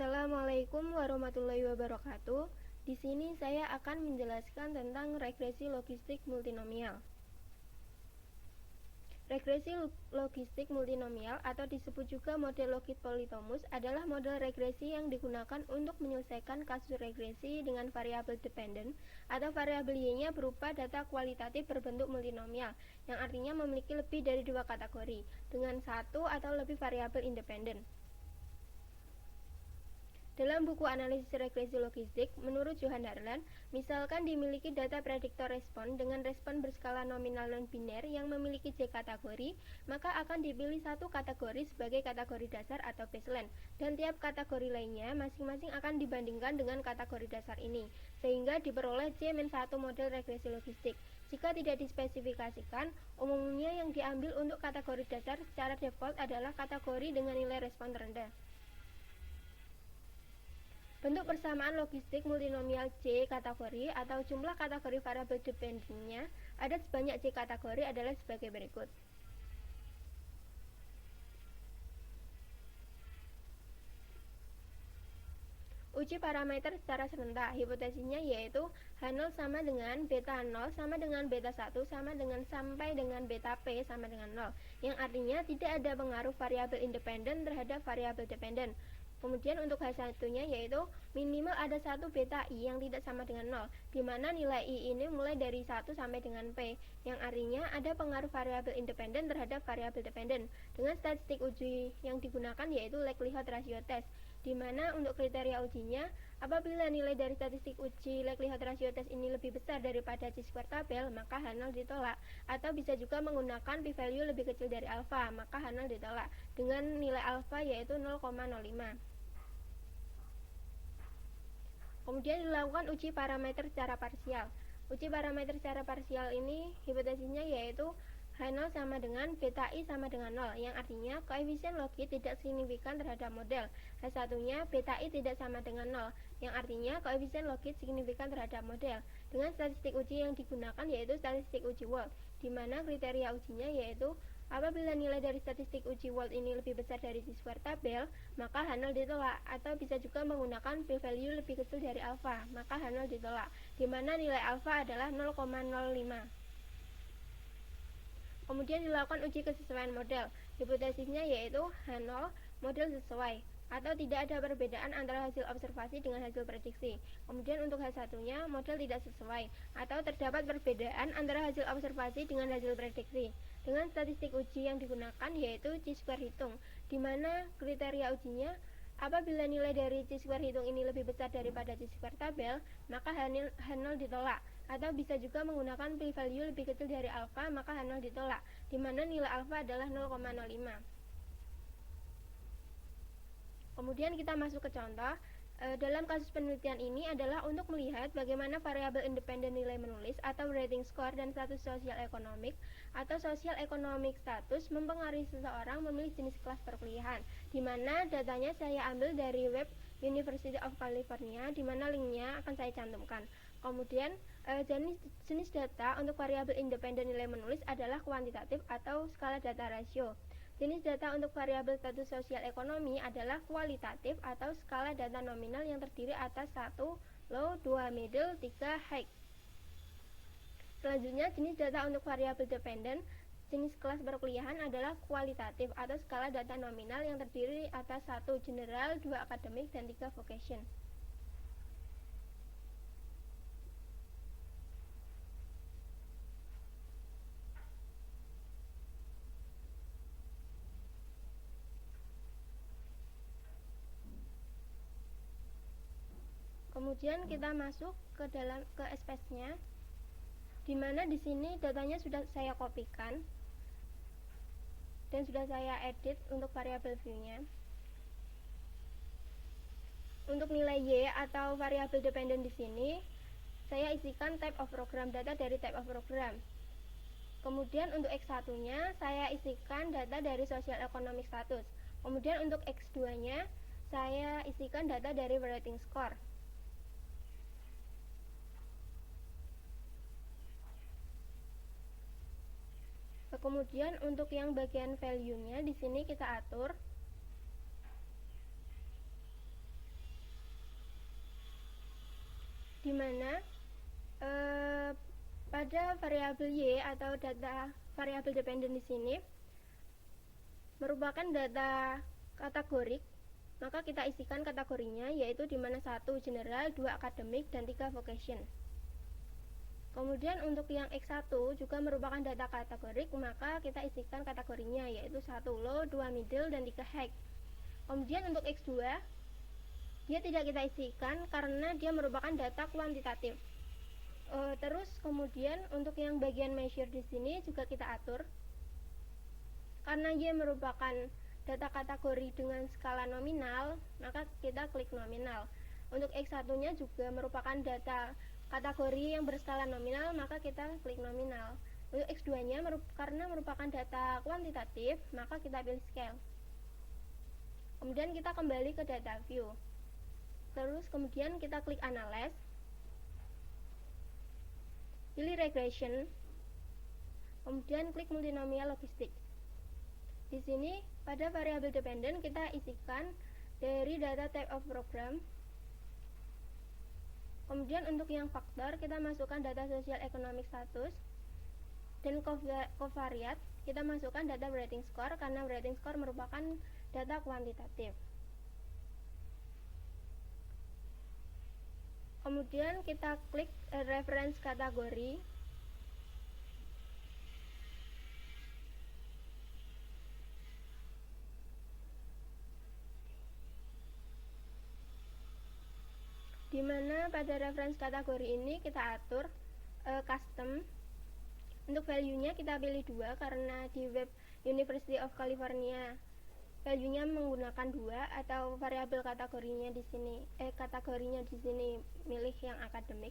Assalamualaikum warahmatullahi wabarakatuh. Di sini saya akan menjelaskan tentang regresi logistik multinomial. Regresi logistik multinomial atau disebut juga model logit polytomus adalah model regresi yang digunakan untuk menyelesaikan kasus regresi dengan variabel dependent atau variabel y-nya berupa data kualitatif berbentuk multinomial, yang artinya memiliki lebih dari dua kategori dengan satu atau lebih variabel independen. Dalam buku analisis regresi logistik, menurut Johan Harlan, misalkan dimiliki data prediktor respon dengan respon berskala nominal non-biner yang memiliki J kategori, maka akan dipilih satu kategori sebagai kategori dasar atau baseline, dan tiap kategori lainnya masing-masing akan dibandingkan dengan kategori dasar ini, sehingga diperoleh J-1 model regresi logistik. Jika tidak dispesifikasikan, umumnya yang diambil untuk kategori dasar secara default adalah kategori dengan nilai respon terendah. Bentuk persamaan logistik multinomial J kategori atau jumlah kategori variabel dependentnya ada sebanyak J kategori adalah sebagai berikut. Uji parameter secara serentak, hipotesisnya yaitu H0 sama dengan beta 0 sama dengan beta 1 sama dengan sampai dengan beta P sama dengan 0, yang artinya tidak ada pengaruh variabel independen terhadap variabel dependen. Kemudian untuk H1-nya yaitu minimal ada satu beta I yang tidak sama dengan 0, di mana nilai I ini mulai dari 1 sampai dengan P, yang artinya ada pengaruh variabel independen terhadap variabel dependen. Dengan statistik uji yang digunakan yaitu likelihood ratio test, di mana untuk kriteria ujinya, apabila nilai dari statistik uji likelihood ratio test ini lebih besar daripada chi-square tabel, maka H0 ditolak. Atau bisa juga menggunakan p-value lebih kecil dari alfa, maka H0 ditolak, dengan nilai alfa yaitu 0,05. Kemudian dilakukan uji parameter secara parsial. Uji parameter secara parsial ini hipotesisnya yaitu H0 sama dengan beta I sama dengan 0, yang artinya koefisien logit tidak signifikan terhadap model. H1-nya beta I tidak sama dengan 0, yang artinya koefisien logit signifikan terhadap model. Dengan statistik uji yang digunakan yaitu statistik uji Wald, di mana kriteria ujinya yaitu apabila nilai dari statistik uji Wald ini lebih besar dari chi-square tabel, maka H0 ditolak, atau bisa juga menggunakan p-value lebih kecil dari alfa, maka H0 ditolak, di mana nilai alfa adalah 0,05. Kemudian dilakukan uji kesesuaian model. Hipotesisnya yaitu H0 model sesuai, atau tidak ada perbedaan antara hasil observasi dengan hasil prediksi. Kemudian untuk H1-nya model tidak sesuai, atau terdapat perbedaan antara hasil observasi dengan hasil prediksi. Dengan statistik uji yang digunakan yaitu chi-square hitung, di mana kriteria ujinya apabila nilai dari chi-square hitung ini lebih besar daripada chi-square tabel, maka H0 ditolak. Atau bisa juga menggunakan p-value lebih kecil dari alfa, maka H0 ditolak, di mana nilai alfa adalah 0,05. Kemudian kita masuk ke contoh. Dalam kasus penelitian ini adalah untuk melihat bagaimana variabel independen nilai menulis atau rating score dan status sosial ekonomik atau sosial ekonomik status mempengaruhi seseorang memilih jenis kelas perkuliahan, di mana datanya saya ambil dari web University of California, di mana linknya akan saya cantumkan. Kemudian jenis data untuk variabel independen nilai menulis adalah kuantitatif atau skala data rasio. Jenis data untuk variabel status sosial ekonomi adalah kualitatif atau skala data nominal yang terdiri atas 1 low, 2 middle, 3 high. Selanjutnya, jenis data untuk variabel dependen jenis kelas perkuliahan adalah kualitatif atau skala data nominal yang terdiri atas 1 general, 2 akademik, dan 3 vocation. Kemudian kita masuk ke SPS-nya, di mana di sini datanya sudah saya kopikan dan sudah saya edit untuk variabel view-nya. Untuk nilai Y atau variabel dependen di sini, saya isikan type of program, data dari type of program. Kemudian untuk X1-nya, saya isikan data dari social economic status. Kemudian untuk X2-nya, saya isikan data dari rating score. Kemudian untuk yang bagian value-nya di sini kita atur dimana pada variabel Y atau data variabel dependen di sini merupakan data kategorik, maka kita isikan kategorinya, yaitu dimana 1 general, 2 akademik, dan 3 vocation. Kemudian untuk yang X1 juga merupakan data kategorik, maka kita isikan kategorinya, yaitu 1 low, 2 middle, dan 3 high. Kemudian untuk X2 dia tidak kita isikan karena dia merupakan data kuantitatif. Terus kemudian untuk yang bagian measure di sini juga kita atur, karena dia merupakan data kategori dengan skala nominal, maka kita klik nominal. Untuk X1 nya juga merupakan data kategori yang berskala nominal, maka kita klik nominal. Untuk X2 nya karena merupakan data kuantitatif, maka kita pilih scale. Kemudian kita kembali ke data view, terus kemudian kita klik analyze, pilih regression, kemudian klik multinomial logistik. Di sini pada variabel dependen kita isikan dari data type of program. Kemudian untuk yang faktor kita masukkan data sosial economic status, dan covariate kita masukkan data rating score karena rating score merupakan data kuantitatif. Kemudian kita klik reference kategori. Dimana pada reference kategori ini kita atur custom. Untuk value-nya kita pilih 2 karena di web University of California value-nya menggunakan 2, atau variabel kategorinya di sini milih yang akademik,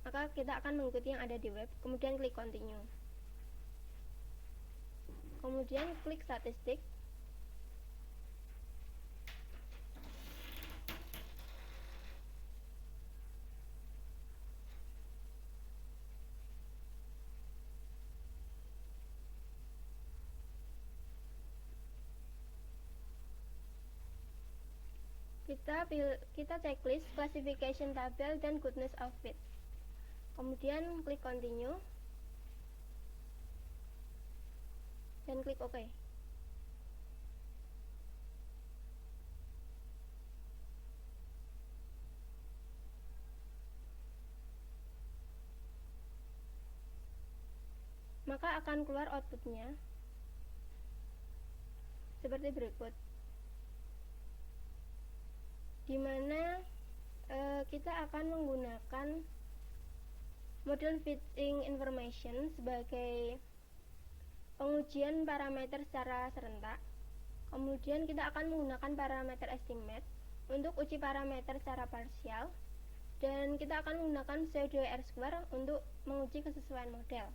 maka kita akan mengikuti yang ada di web. Kemudian klik continue, kemudian klik statistik. Kita checklist classification tabel dan goodness of fit. Kemudian klik continue dan klik OK. Maka akan keluar outputnya seperti berikut, dimana kita akan menggunakan model fitting information sebagai pengujian parameter secara serentak. Kemudian kita akan menggunakan parameter estimate untuk uji parameter secara parsial, dan kita akan menggunakan pseudo R-square untuk menguji kesesuaian model.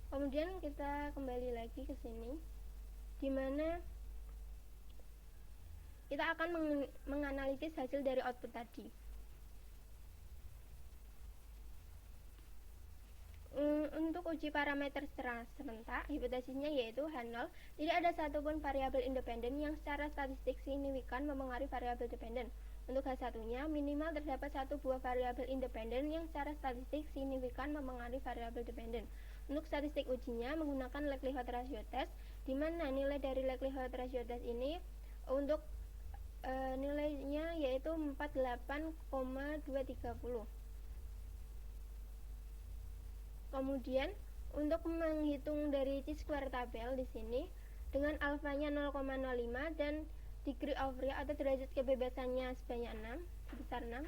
Kemudian kita kembali lagi ke sini, dimana kita akan menganalisis hasil dari output tadi. Untuk uji parameter secara serentak, hipotesisnya yaitu H0, tidak ada satupun variabel independen yang secara statistik signifikan mempengaruhi variabel dependen. Untuk H1-nya, minimal terdapat satu buah variabel independen yang secara statistik signifikan mempengaruhi variabel dependen. Untuk statistik ujinya menggunakan likelihood ratio test, di mana nilai dari likelihood ratio test ini untuk nilainya yaitu 48,230. Kemudian untuk menghitung dari chi-square tabel di sini dengan alfanya 0,05 dan degree of freedom atau derajat kebebasannya sebanyak 6, sebesar 6,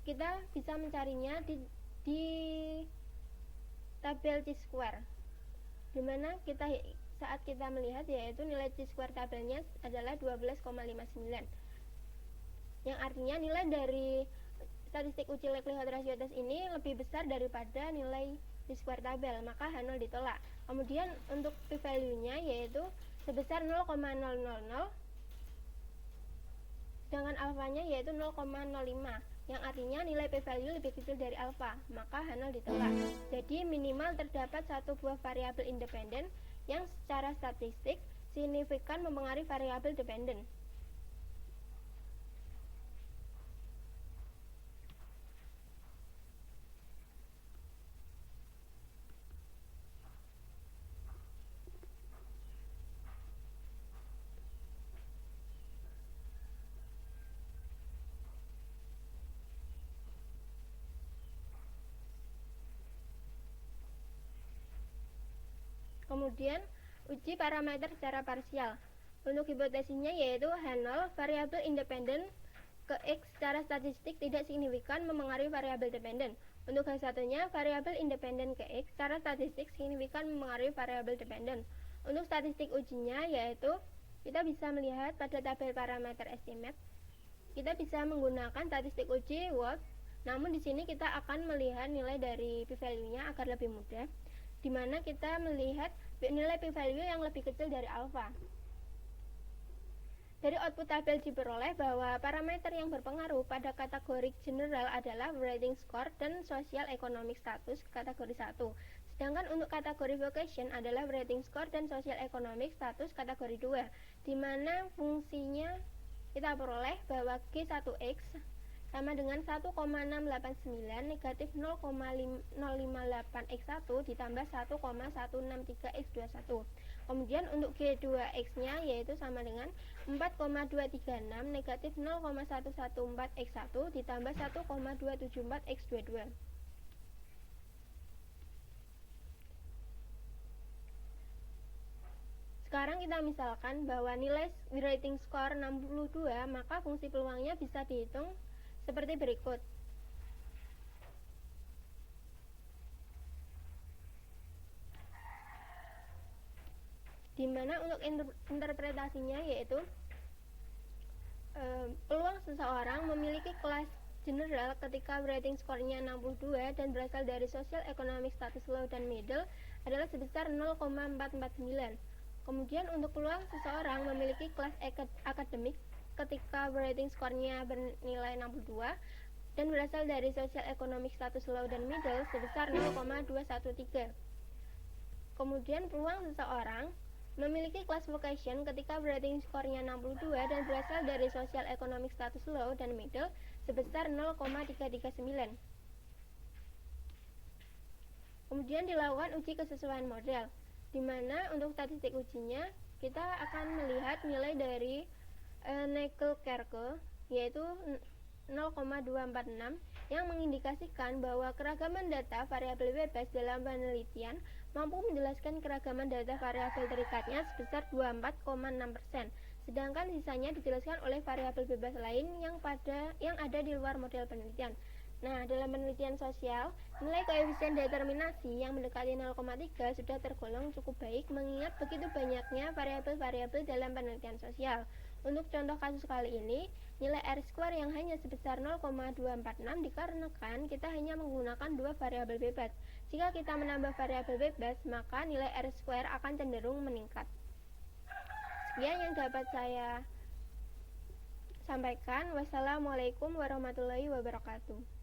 kita bisa mencarinya di tabel chi-square, dimana saat kita melihat yaitu nilai chi-square tabelnya adalah 12,59, yang artinya nilai dari statistik uji likelihood ratio test ini lebih besar daripada nilai chi-square tabel, maka H0 ditolak. Kemudian untuk p-value-nya yaitu sebesar 0,000, sedangkan alfanya yaitu 0,05, yang artinya nilai p-value lebih kecil dari alfa, maka H0 ditolak. Jadi minimal terdapat satu buah variabel independen yang secara statistik signifikan mempengaruhi variabel dependen. Kemudian, uji parameter secara parsial. Untuk hipotesisnya yaitu H0 variabel independen ke X secara statistik tidak signifikan mempengaruhi variabel dependen. Untuk H1-nya, variabel independen ke X secara statistik signifikan mempengaruhi variabel dependen. Untuk statistik ujinya yaitu kita bisa melihat pada tabel parameter estimate. Kita bisa menggunakan statistik uji Watt. Namun di sini kita akan melihat nilai dari p-value-nya agar lebih mudah, di mana kita melihat nilai p-value yang lebih kecil dari alfa. Dari output tabel diperoleh bahwa parameter yang berpengaruh pada kategori general adalah rating score dan social economic status kategori 1. Sedangkan untuk kategori vocation adalah rating score dan social economic status kategori 2, di mana fungsinya kita peroleh bahwa G1X sama dengan 1,689 negatif 0,058x1 ditambah 1,163x21. Kemudian untuk G2X-nya yaitu sama dengan 4,236 negatif 0,114x1 ditambah 1,274x22. Sekarang kita misalkan bahwa nilai rating score 62, maka fungsi peluangnya bisa dihitung seperti berikut. Di mana untuk interpretasinya yaitu peluang seseorang memiliki kelas general ketika rating skornya 62 dan berasal dari social economic status low dan middle adalah sebesar 0,449. Kemudian untuk peluang seseorang memiliki kelas akademik ketika rating skornya bernilai 62 dan berasal dari social economic status low dan middle sebesar 0,213. Kemudian peluang seseorang memiliki kelas vocation ketika rating skornya 62 dan berasal dari social economic status low dan middle sebesar 0,339. Kemudian dilakukan uji kesesuaian model, di mana untuk statistik ujinya kita akan melihat nilai dari Nagel-Kerkel yaitu 0,246 yang mengindikasikan bahwa keragaman data variabel bebas dalam penelitian mampu menjelaskan keragaman data variabel terikatnya sebesar 24,6%, sedangkan sisanya dijelaskan oleh variabel bebas lain yang ada di luar model penelitian. Nah, dalam penelitian sosial, nilai koefisien determinasi yang mendekati 0,3 sudah tergolong cukup baik mengingat begitu banyaknya variabel-variabel dalam penelitian sosial. Untuk contoh kasus kali ini, nilai R-square yang hanya sebesar 0,246 dikarenakan kita hanya menggunakan dua variabel bebas. Jika kita menambah variabel bebas, maka nilai R-square akan cenderung meningkat. Sekian yang dapat saya sampaikan. Wassalamualaikum warahmatullahi wabarakatuh.